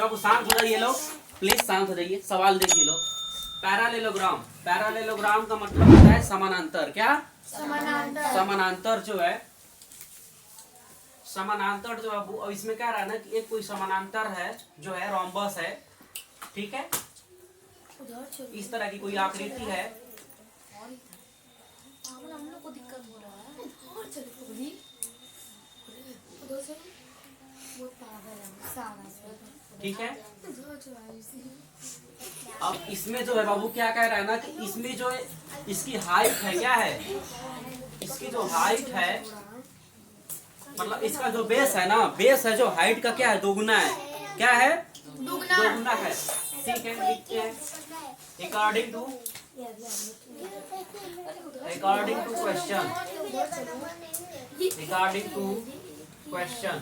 बाबू शांत हो जाइए लोग, प्लीज शांत हो जाइए। सवाल देखिए लोग, पैरालेलोग्राम, पैरालेलोग्राम का मतलब होता है समानांतर। क्या? समानांतर। समानांतर जो है, समानांतर जो बाबू, अब इसमें क्या रहा है ना कि एक कोई समानांतर है जो है रोम्बस है, ठीक है, इस तरह की कोई आकृति है। ठीक है, अब इसमें जो है बाबू क्या कह रहा है ना कि इसमें जो है इसकी हाइट है, क्या है, इसकी जो हाइट है, मतलब इसका जो बेस है ना, बेस है जो हाइट का क्या है, दोगुना है। क्या है? दोगुना है। ठीक है, लिखते हैं according to question, according to question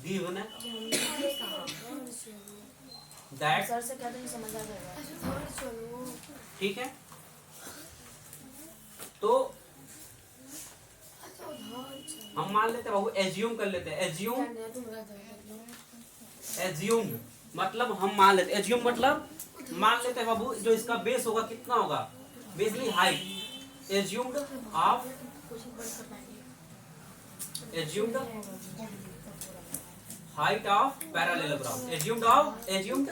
given that, sir से कहते हैं समझ आ जाएगा। ठीक है, तो हम मान लेते हैं बाबू, एज्यूम कर लेते हैं, एज्यूम मतलब हम मान लेते, एज्यूम मतलब मान लेते हैं बाबू, जो इसका बेस होगा कितना होगा, basically height, assumed of, assumed height of parallelogram, assumed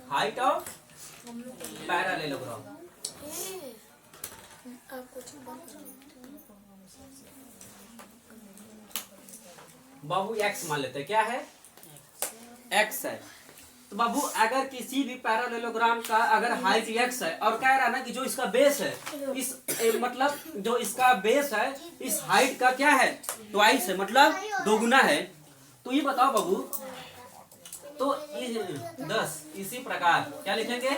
height of parallelogram. Babu x मान लेते हैं, क्या है, एक्स है। तो बाबू अगर किसी भी पैरालेलोग्राम का अगर हाइट एक्स है और कह रहा है ना कि जो इसका बेस है, इस मतलब जो इसका बेस है इस हाइट का क्या है, ट्वाइस है, मतलब दोगुना है। तो ये बताओ बाबू, तो 10 इसी प्रकार क्या लिखेंगे,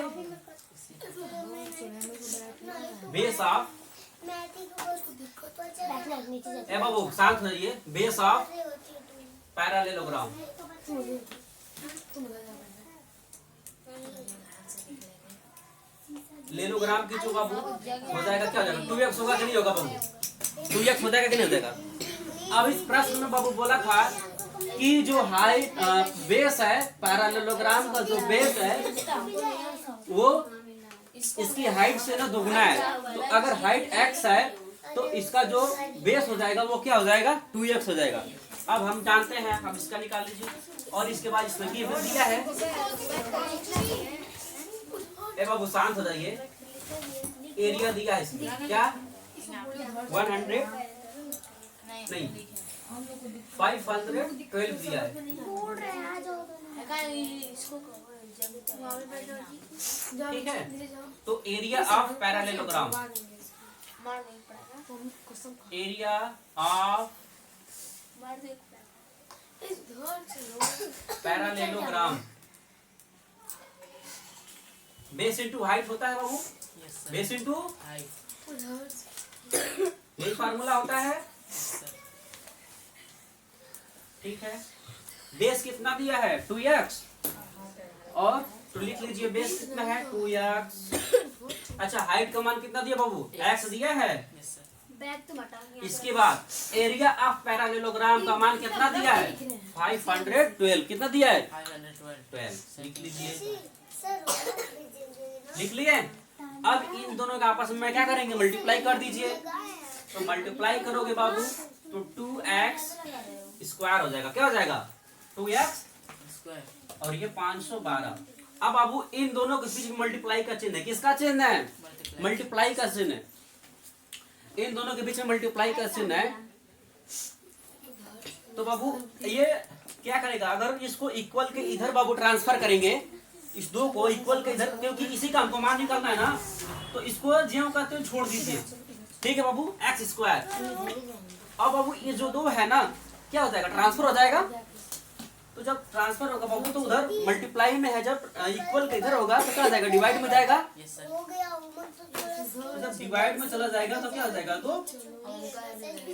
बेस ऑफ, ए बाबू शांत हो जाइए, बेस ऑफ पैरालेलोग्राम, लेलोग्राम की जो बाबू हो जाएगा, क्या हो जाएगा, 2x होगा कि नहीं होगा बाबू, 2x हो जाएगा कि नहीं हो जाएगा। अब इस प्रश्न में बाबू बोला था कि जो हाइट बेस है पैरालेलोग्राम का, जो बेस है वो इसकी हाइट से ना दोगुना है। तो अगर हाइट x है तो इसका जो बेस हो जाएगा वो क्या हो जाएगा, 2x हो जाएगा। अब हम जानते हैं, अब इसका निकाल लीजिए, और इसके बाद इसमें दिया है, ए बाबू शांत हो जाइए, एरिया दिया है इसमें, क्या 100 नहीं 512 दिया है। ठीक है, तो area of parallelogram, area of parallelogram, base into height होता है बाबू, बेस इंटू यही फार्मूला होता है। ठीक है, बेस कितना दिया है, 2x, और तो लिख लीजिए बेस कितना है, 2x। अच्छा, हाइट का मान कितना दिया बाबू, x दिया है। इसके बाद एरिया ऑफ पैरालेलोग्राम का मान कितना दिया है, 512, कितना दिया है, 512। लिख लीजिए, लिख लिए। अब इन दोनों का आपस में क्या करेंगे, मल्टीप्लाई कर दीजिए। तो मल्टीप्लाई करोगे बाबू तो 2x स्क्वायर हो जाएगा, क्या हो जाएगा, 2x स्क्वायर, और ये 512। अब बाबू इन दोनों के बीच मल्टीप्लाई का चिन्ह है, किसका चिन्ह है, मल्टीप्लाई का चिन्ह है, इन दोनों के बीच में मल्टीप्लाई का चिन्ह है। तो बाबू ये क्या करेगा, अगर इसको इक्वल के इधर बाबू ट्रांसफर करेंगे, इस दो को इक्वल के इधर, क्योंकि इसी का हमको मान निकालना है ना, तो इसको ज्यों कहते हैं छोड़ दीजिए। ठीक है बाबू, एक्स स्क्वायर। अब बाबू ये जो दो है ना, क्या हो जाएगा, ट्रांसफर हो जाएगा। तो जब ट्रांसफर होगा बाबू तो उधर मल्टीप्लाई में है, जब इक्वल के इधर होगा तो क्या हो जाएगा, डिवाइड में जाएगा। तो जब डिवाइड में चला जाएगा तो क्या हो जाएगा, तो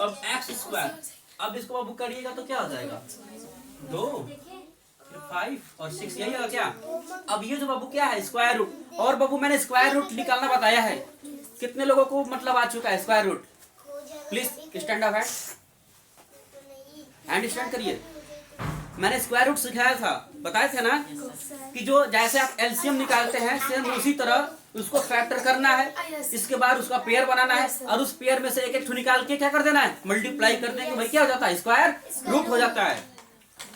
अब एक्स स्क्वायर। अब इसको बाबू करिएगा तो क्या हो जाएगा, 2 5 और 6, यही होगा क्या। अब ये जो बाबू क्या है, स्क्वायर रूट। और बाबू मैंने स्क्वायर रूट निकालना बताया है, कितने लोगों को मतलब आ चुका है square root, please stand up है। अंडरस्टैंड करिए, मैंने स्क्वायर रूट सिखाया था, बताए थे ना कि जो जैसे आप एलसीएम निकालते हैं सेम उसी तरह उसको फैक्टर करना है, इसके बाद उसका पेयर बनाना है और उस पेयर में से एक एक ठो निकाल के क्या कर देना है, मल्टीप्लाई कर देंगे, भाई क्या हो जाता है, स्क्वायर रूट हो जाता है।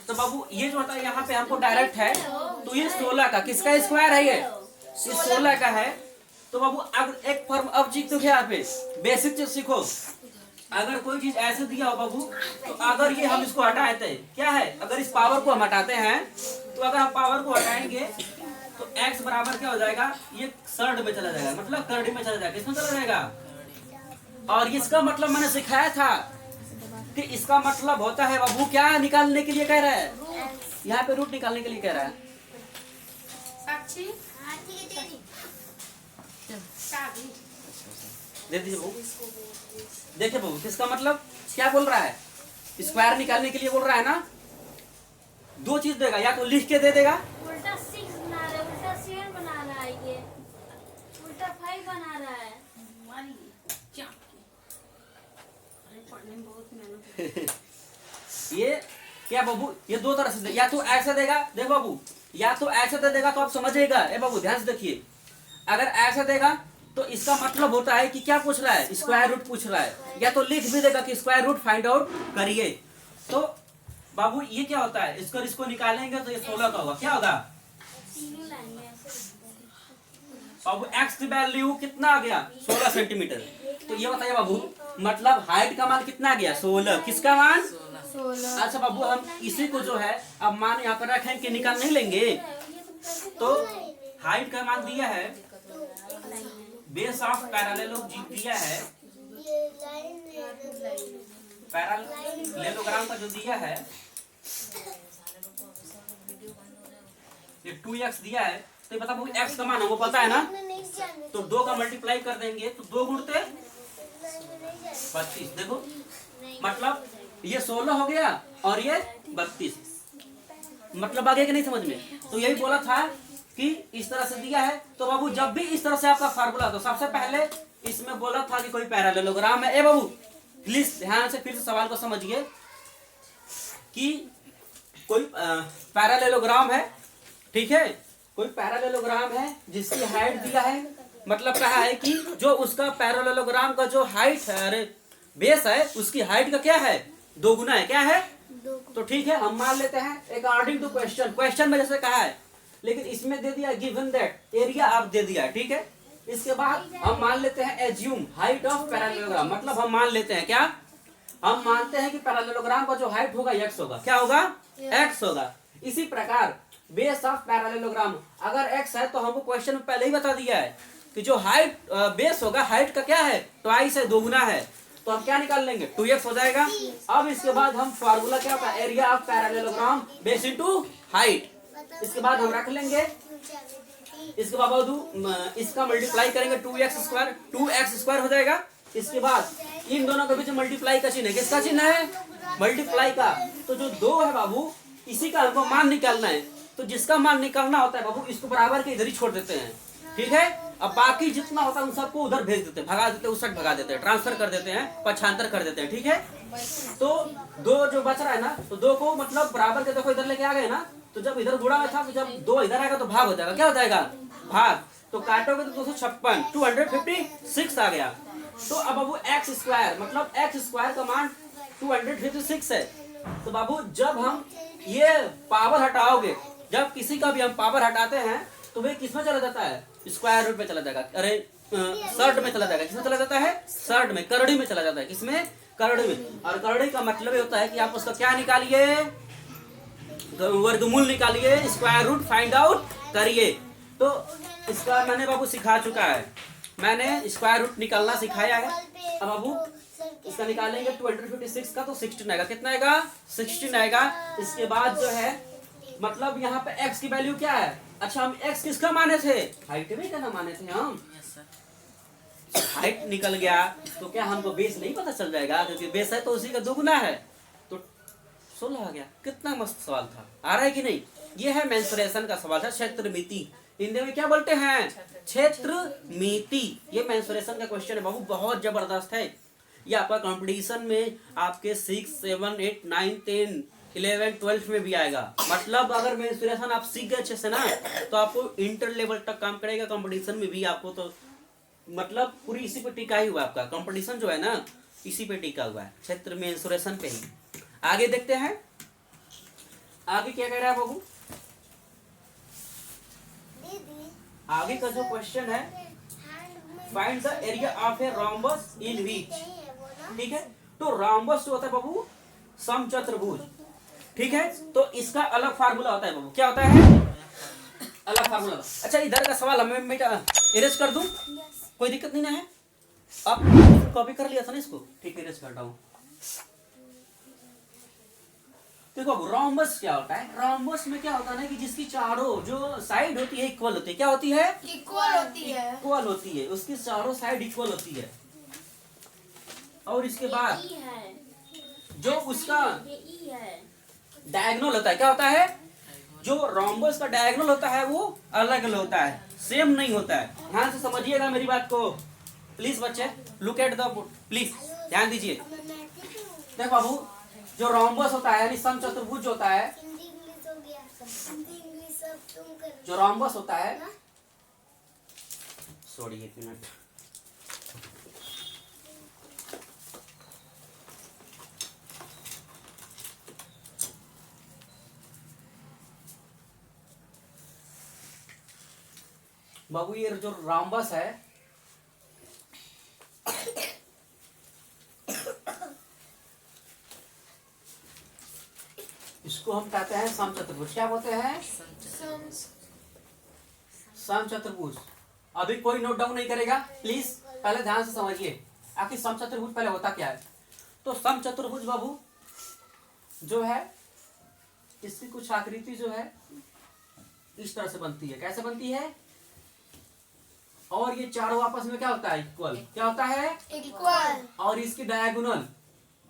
तो बाबू ये जो होता है यहाँ पे हमको डायरेक्ट है, तो ये 16 का किसका स्क्वायर है, ये 16 का है। तो बाबू अगर एक फॉर्म अब सीख तो क्या, यहाँ पे बेसिक चीज सीखो, अगर कोई चीज ऐसे दिया हो बाबू, तो अगर ये हम इसको हटाते हैं क्या है, अगर इस पावर को हम हटाते हैं, तो अगर हम पावर को हटाएंगे तो x बराबर क्या हो जाएगा, ये थर्ड में चला जाएगा, मतलब थर्ड में चला जाएगा, इसमें चला जाएगा। और इसका मतलब मैंने सिखाया था कि इसका मतलब होता है बाबू क्या निकालने के लिए कह रहा है, यहाँ पे रूट निकालने के लिए कह रहा है। साक्षी दे दीजिए बहू, देखिए बहू किसका मतलब क्या बोल रहा है, स्क्वायर निकालने के लिए बोल रहा है ना। दो चीज देगा, या तो लिख के दे देगा, उल्टा 6 बना रहा है, उल्टा 7 बना रहा है, ये उल्टा 5 बना रहा है। पढ़ने में बहुत मेहनत ये क्या बाबू, ये दो तरह से दे, या तो ऐसे देगा, देखो बाबू, या तो ऐसे दे देगा तो आप समझिएगा, ए बाबू ध्यान से देखिए, अगर ऐसे देगा तो इसका मतलब होता है कि क्या पूछ रहा है, स्क्वायर रूट पूछ रहा है, या तो लिख भी देगा कि स्क्वायर रूट फाइंड आउट करिए। तो बाबू ये क्या होता है, इसको निकालेंगे तो ये 16 का होगा, क्या होगा तीनों लाइन में ऐसे बाबू, एक्स की वैल्यू कितना आ गया, 16 सेंटीमीटर। तो ये बताइए बाबू, मतलब हाइट का मान कितना आ गया, 16, किसका मान 16। अच्छा बाबू, हम इसी को जो है अब मान यहाँ पर रखें कि निकाल नहीं लेंगे, तो हाइट का मान दिया है, बेस ऑफ पैरेललोग्राम दिया है, पैरेललोग्राम का जो दिया है ये 2x दिया है, तो बता बाबू x का मान हमको पता है ना, तो 2 का मल्टीप्लाई कर देंगे तो 2 गुणते 32, देखो मतलब ये 16 हो गया और ये 32, मतलब आगे कि नहीं समझ में। तो यही बोला था कि इस तरह से दिया है, तो बाबू जब भी इस तरह से आपका फार्मूला, तो सबसे पहले इसमें बोला था कि कोई पैरेललोग्राम है। ए बाबू प्लीज ध्यान से फिर से सवाल को समझिए कि कोई पैरेललोग्राम है, ठीक है, कोई पैरेललोग्राम है जिसकी हाइट दिया है, मतलब कहा है कि जो उसका पैरेललोग्राम का जो हाइट है, अरे बेस है, उसकी हाइट का क्या है, 2 गुना है, क्या है, तो ठीक है हम मान लेते हैं अकॉर्डिंग टू क्वेश्चन में जैसे कहा है, लेकिन इसमें दे दिया गिवन दैट एरिया आप दे दिया, ठीक है। इसके बाद हम मान लेते हैं एज्यूम हाइट ऑफ पैरेललोग्राम, मतलब हम मान लेते हैं क्या, हम मानते हैं कि पैरेललोग्राम का जो हाइट होगा x होगा, क्या होगा, x होगा। इसी प्रकार बेस ऑफ पैरेललोग्राम, अगर x है तो हमको क्वेश्चन में पहले ही बता दिया है कि जो हाइट बेस होगा, हाइट का क्या है, ट्वाइस है, 2 गुना है, तो हम क्या निकाल लेंगे, 2x हो जाएगा। अब इसके बाद हम फार्मूला क्या होगा, area of parallelogram base into height, इसके बाद हम रख लेंगे, इसके बाद इसका मल्टीप्लाई करेंगे 2x स्क्वायर हो जाएगा। इसके बाद इन दोनों के बीच मल्टीप्लाई का चिन्ह है, किसका चिन्ह है, मल्टीप्लाई का। तो जो 2 है बाबू, इसी का हमको मान निकालना है, तो जिसका मान निकालना होता है बाबू, इसको बराबर के इधर ही छोड़ देते हैं, ठीक है। अब बाकी जितना होता है उन सबको उधर भेज देते हैं, भगा देते हैं, उस साइड भगा देते हैं, ट्रांसफर कर देते हैं, पक्षांतर कर देते हैं, ठीक है। तो 2 जो बच रहा है ना, तो 2 को मतलब बराबर के देखो इधर लेके आ गए ना, तो जब इधर गुणा में था, तो जब 2 इधर आएगा तो भाग हो जाएगा, क्या हो जाएगा, भाग। तो काटोगे तो 256, 256 आ गया। तो अब बाबू एक्स स्क्वायर, मतलब एक्स स्क्वायर का मान 256 है। तो बाबू जब हम ये पावर हटाओगे, जब किसी का भी हम पावर हटाते हैं तो भाई किस में चला जाता है, स्क्वायर रूट में चला जाएगा, अरे सर्ड में चला जाएगा, किसमें चला जाता है, सर्ड में, करड़ी में चला जाता है, किसमें, करड़ी में। और करड़ी का मतलब ये होता है कि आप उसका क्या निकालिए, वर्गमूल निकालिए, स्क्वायर रूट फाइंड आउट करिए। तो इसका मैंने बाबू सिखा चुका है, मैंने स्क्वायर रूट निकालना सिखाया है। अब बाबू इसका निकालेंगे 256 का, तो 16 आएगा, कितना आएगा, 16 आएगा। इसके बाद जो है मतलब यहाँ पे x की वैल्यू क्या है, अच्छा हम x किसका माने थे, हाइट में क्या माने थे हम, हाइट निकल गया तो क्या हमको बेस नहीं पता चल जाएगा, क्योंकि बेस है तो उसी का 2 गुना है, तो 16 आ गया। कितना मस्त सवाल था, आ रहा है कि नहीं। ये है मेंसुरेशन का सवाल है, क्षेत्र मिति, हिंदी में क्या बोलते हैं, क्षेत्र मिति। ये मेंसुरेशन का क्वेश्चन है बाबू, बहुत जबरदस्त है। ये आपका कंपटीशन में आपके 6, 7, 8, 9, 10, 11, 12 में भी आएगा। मतलब अगर मेंस्ट्रुएशन आप सीख गए अच्छे से ना, तो आपको इंटर लेवल तक काम करेगा। कंपटीशन में भी आपको तो मतलब पूरी इसी पे टिका ही हुआ है। आपका कंपटीशन जो है ना इसी पे टिका हुआ है, क्षेत्र मेंस्ट्रुएशन पे ही। आगे देखते हैं, आगे क्या कह रहा है बाबू। आगे का जो क्वेश्चन है, find the area of a rhombus in which, ठीक है। तो रोम्बस जो होता है बाबू समचतुर्भुज, ठीक है। तो इसका अलग फार्मूला होता है बाबू, क्या होता है अलग फार्मूला। अच्छा इधर का सवाल मैं इरेज कर दूं, कोई दिक्कत नहीं ना है। आप कॉपी कर लिया था ना इसको, ठीक है इरेज करता हूं। देखो रोम्बस क्या होता है, रोम्बस में क्या होता है ना कि जिसकी चारों जो साइड होती है इक्वल होती है। क्या होती है? इक्वल होती है। इक्वल होती है, उसकी चारों साइड इक्वल होती है। और इसके बाद ये E है, जो उसका ये E है। डायगोनल होता है, क्या होता है? जो रोम्बस का डायगोनल होता है वो अलग अलग होता है, सेम नहीं होता है। ध्यान से समझिएगा मेरी बात को प्लीज बच्चे, लुक एट द प्लीज, ध्यान दीजिए। देखो बाबू, जो रोम्बस होता है यानी समचतुर्भुज होता है, जो रोम्बस होता है, सॉरी एक मिनट, बाबू ये जो रोम्बस है इसको हम कहते हैं समचतुर्भुज। क्या बोलते हैं? समचतुर्भुज। अभी कोई नोट डाउन नहीं करेगा प्लीज, पहले ध्यान से समझिए आखिर समचतुर्भुज पहले होता क्या है। तो समचतुर्भुज बाबू जो है इसकी कुछ आकृति जो है इस तरह से बनती है। कैसे बनती है? और ये चारों आपस में क्या होता है? इक्वल। क्या होता है? इक्वल। और इसकी डायगोनल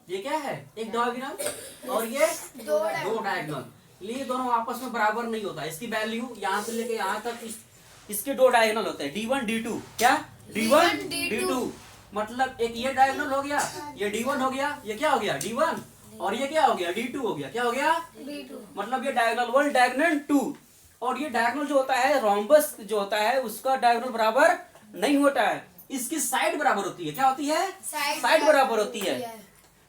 ये क्या है? एक डायगोनल और ये दो डायगोनल। ये दोनों आपस में बराबर नहीं होता। इसकी वैल्यू यहाँ से लेके यहाँ तक इसके दो डायगोनल होते हैं, D1 D2। क्या? D1 D2। मतलब एक ये डायगोनल हो गया, ये D1 हो गया, ये क्या हो गया? D1। और ये क्या हो गया? D2 हो गया। क्या हो गया? D2। मतलब ये डायगोनल 1 डायगोनल 2। और ये डायगोनल जो होता है रोम्बस जो होता है उसका डायगोनल बराबर नहीं होता है, इसकी साइड बराबर होती है। क्या होती है? साइड बराबर होती है।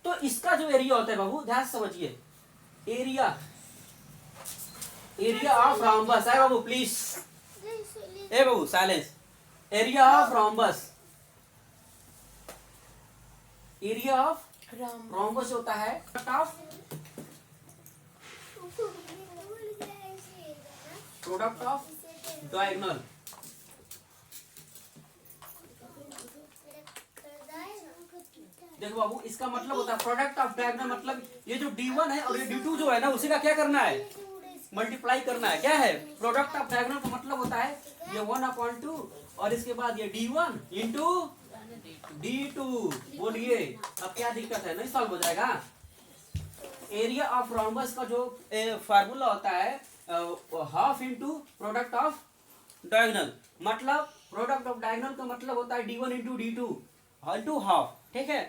तो इसका जो एरिया होता है बाबू ध्यान से समझिए, एरिया ऑफ रोम्बस है बाबू, प्लीज ए बाबू silence. Area of rhombus, area of rhombus होता है प्रोडक्ट ऑफ डायगोनल। देखो बाबू इसका मतलब होता है प्रोडक्ट ऑफ डायगोनल, मतलब ये जो D1 है और ये D2 जो है ना उसी का क्या करना है? मल्टीप्लाई करना है। क्या है? प्रोडक्ट ऑफ डायगोनल का मतलब होता है ये 1/2 और इसके बाद ये D1 इंटू D2। बोलिए अब क्या दिक्कत है? नहीं सॉल्व हो जाएगा। एरिया ऑफ रोम्बस का जो फार्मूला होता है half into product of diagonal. मतलब प्रोडक्ट ऑफ डायगोनल का मतलब होता है D1 into D2 into half, ठीक है।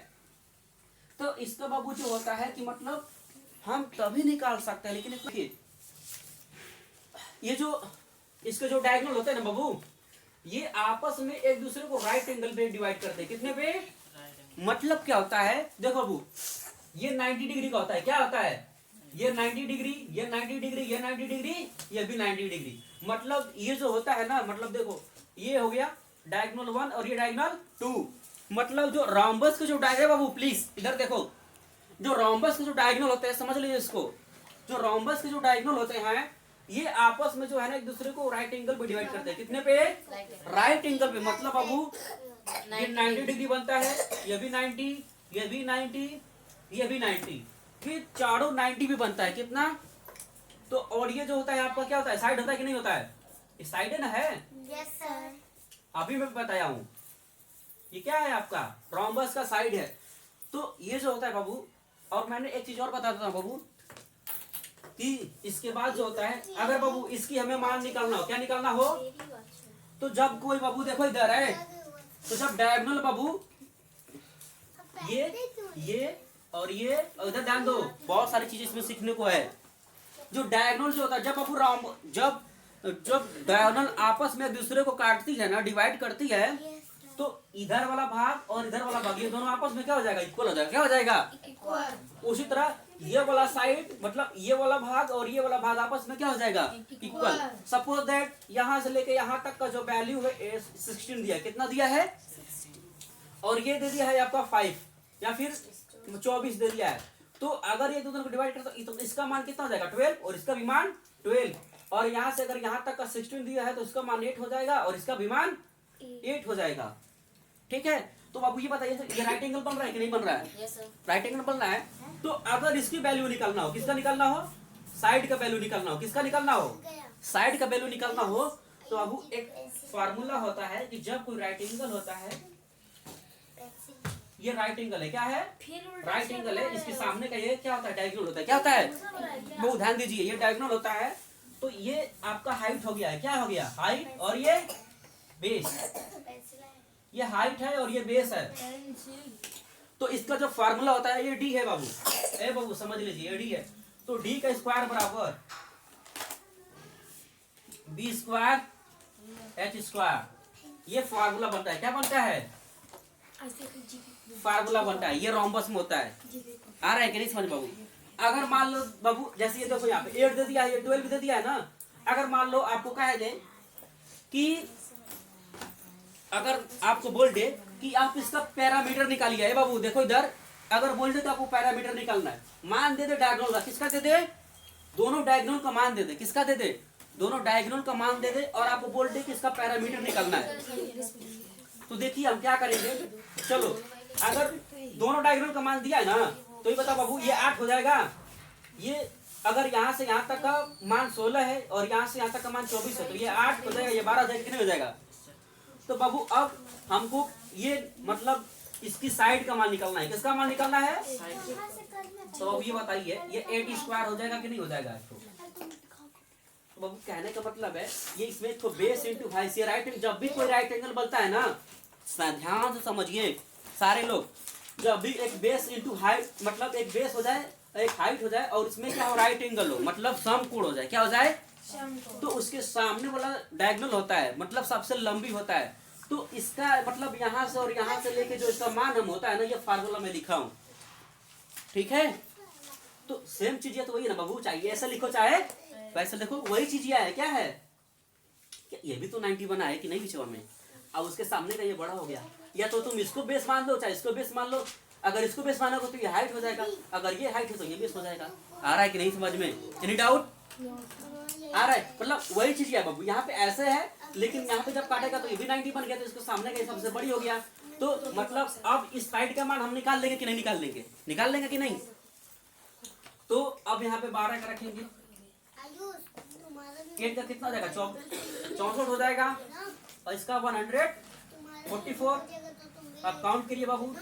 तो इसका बाबू जो होता है कि मतलब हम तभी निकाल सकते हैं, लेकिन देखिए ये जो इसके जो डायगोनल होते हैं ना बाबू, ये आपस में एक दूसरे को राइट एंगल पे डिवाइड करते हैं। कितने पे? मतलब क्या होता है? देखो बाबू ये 90 डिग्री का होता है। क्या होता है? ये 90 डिग्री, ये 90 डिग्री, ये 90 डिग्री, ये भी 90 डिग्री। मतलब ये जो होता है ना, मतलब देखो ये हो गया डायगोनल 1 और ये डायगोनल 2। मतलब जो रोम्बस के जो डायग्राम बाबू प्लीज इधर देखो, जो रोम्बस के जो डायगोनल होते हैं समझ लीजिए इसको, जो रोम्बस के जो डायगोनल होते हैं ये आपस में जो है ना एक दूसरे को राइट एंगल पे डिवाइड करते हैं। कितने पे? राइट एंगल पे। मतलब बाबू ये 90 डिग्री बनता है, ये भी 90, ये भी 90, ये भी 90, फिर चारों 90 भी बनता है। कितना? तो और ये जो होता है आपका क्या होता है? साइड होता है कि नहीं होता है? ये साइड है ना, है? Yes sir. अभी मैं बताया हूं ये क्या है आपका? रोम्बस का साइड है। तो ये जो होता है बाबू, और मैंने एक चीज और बता देता हूं बाबू कि इसके बाद जो होता है अगर बाबू इसकी हमें मान निकालना हो, क्या निकालना हो? तो जब कोई बाबू देखो इधर है, तो जब डायगोनल बाबू ये और ये, और इधर ध्यान दो, बहुत सारी चीजें इसमें सीखने को है। जो डायगोनल जो होता है, जब बाबू जब जब डायगोनल आपस में एक दूसरे को काटती है ना, डिवाइड करती है, तो इधर वाला भाग और इधर वाला भाग, ये दोनों आपस में क्या हो जाएगा, इक्वल हो जाएगा। क्या हो जाएगा, इक्वल। उसी तरह ये वाला साइड, मतलब ये वाला भाग और ये वाला भाग आपस में क्या हो जाएगा, इक्वल। सपोज दैट यहाँ से लेके यहाँ तक का जो वैल्यू है 16 दिया है, कितना दिया है, और ये दे दिया है आपका 5 या फिर 24 दे दिया है। तो अगर ये दोनों को डिवाइड करते तो इसका मान कितना हो जाएगा, 12, और इसका भी मान 12। और यहाँ से अगर यहाँ तक का 16 दिया है तो इसका मान 8 हो जाएगा, और इसका भी मान 8 हो जाएगा। ठीक है, तो बाबू ये बताइए, ये राइट एंगल बन रहा है कि नहीं बन रहा है? Yes sir. राइट एंगल बन रहा है। तो अगर इसकी वैल्यू निकालना हो, किसका निकालना हो, साइड का वैल्यू निकालना हो, किसका निकालना हो, साइड का वैल्यू निकालना हो, तो बाबू एक फार्मूला होता है कि जब कोई राइट एंगल होता है, ये राइट एंगल है, क्या है, राइट एंगल है, इसके सामने का ये क्या होता है, डायगोनल होता है। क्या होता है, बहुत ध्यान दीजिए, ये डायगोनल होता है। तो ये आपका हाइट हो गया है, क्या हो गया, हाइट, और ये बेस, ये हाइट है और ये बेस है। तो इसका जो फार्मूला होता है, ये डी है बाबू, ए बाबू समझ लीजिए, ये डी है। तो डी का स्क्वायर बराबर बी स्क्वायर एच स्क्वायर, ये फार्मूला बनता है। क्या बनता है, फार्मूला बनता है, ये रोम्बस में होता है। आ रहा है कि नहीं समझ बाबू? अगर मान लो बाबू, जैसे ये देखो यहाँ पे 8 दे दिया है, ये 12 दे दिया है ना। अगर मान लो आपको कहा जाए कि अगर आपको बोल दे कि आप इसका पैरामीटर निकालिए, बाबू देखो इधर, अगर बोल दे तो आपको पैरामीटर निकालना है, मान दे दे डायगोनल का, किसका दे दे, दोनों डायगोनल का मान दे दे, किसका दे दे, दोनों डायगोनल का मान दे दे, और आपको बोल दे कि इसका पैरामीटर निकालना है। तो देखिए हम क्या करेंगे, चलो अगर दोनों डायगोनल का मान दिया है ना, तो ये बताओ बाबू, ये 8 हो जाएगा। ये अगर यहाँ से यहाँ तक का मान 16 है और यहाँ से यहाँ तक का मान 24 है, तो ये 8 हो जाएगा, ये 12 हो जाएगा, कितने हो जाएगा। तो बाबू अब हमको ये मतलब इसकी साइड का मान निकालना है, किसका मान निकालना है, तो अब ये बताइए, ये 8 स्क्वायर हो जाएगा कि नहीं हो जाएगा इसको। तो बाबू कहने का मतलब है, ये इसमें इसको बेस इंटू हाइट, ये राइट, जब भी कोई राइट एंगल बनता है ना, ध्यान से समझिए सारे लोग, जब भी एक बेस इंटू हाइट, मतलब एक बेस हो जाए, एक हाइट हो जाए, और इसमें क्या हो, राइट एंगल हो, मतलब समकोण हो जाए, क्या हो जाए, तो उसके सामने वाला डायगोनल होता है, मतलब सबसे लंबी होता है। तो इसका मतलब यहाँ से और यहाँ से लेके जो इसका मान हम होता है ना, ये फार्मूला में लिखा हूँ। ठीक है, तो सेम चीज है, तो वही ना बाबू, चाहिए ऐसा लिखो चाहे वैसे लिखो, वही चीज है। क्या है, ये भी तो 90 बना है कि नहीं विषय में, अब उसके सामने का ये बड़ा हो गया, या तो तुम इसको बेस मान लो चाहे इसको बेस मान लो। अगर इसको बेस मानोगे तो ये हाइट हो जाएगा, अगर ये हाइट है तो ये बेस हो जाएगा। आ रहा है कि नहीं समझ में, एनी डाउट आ रहा है, मतलब वही चीज है बाबू, यहाँ पे ऐसे है, लेकिन यहाँ पे जब काटेगा तो ये भी 90 बन गया, तो इसको सामने का सबसे बड़ी हो गया। तो मतलब अब इस साइड का मान हम निकाल लेंगे कि नहीं निकाल लेंगे, निकाल लेंगे कि नहीं। तो अब यहाँ पे 12 का रखेंगे, 8 का कितना हो जाएगा, 64 हो जाएगा, और इसका 144। अब काउंट करिए बाबू,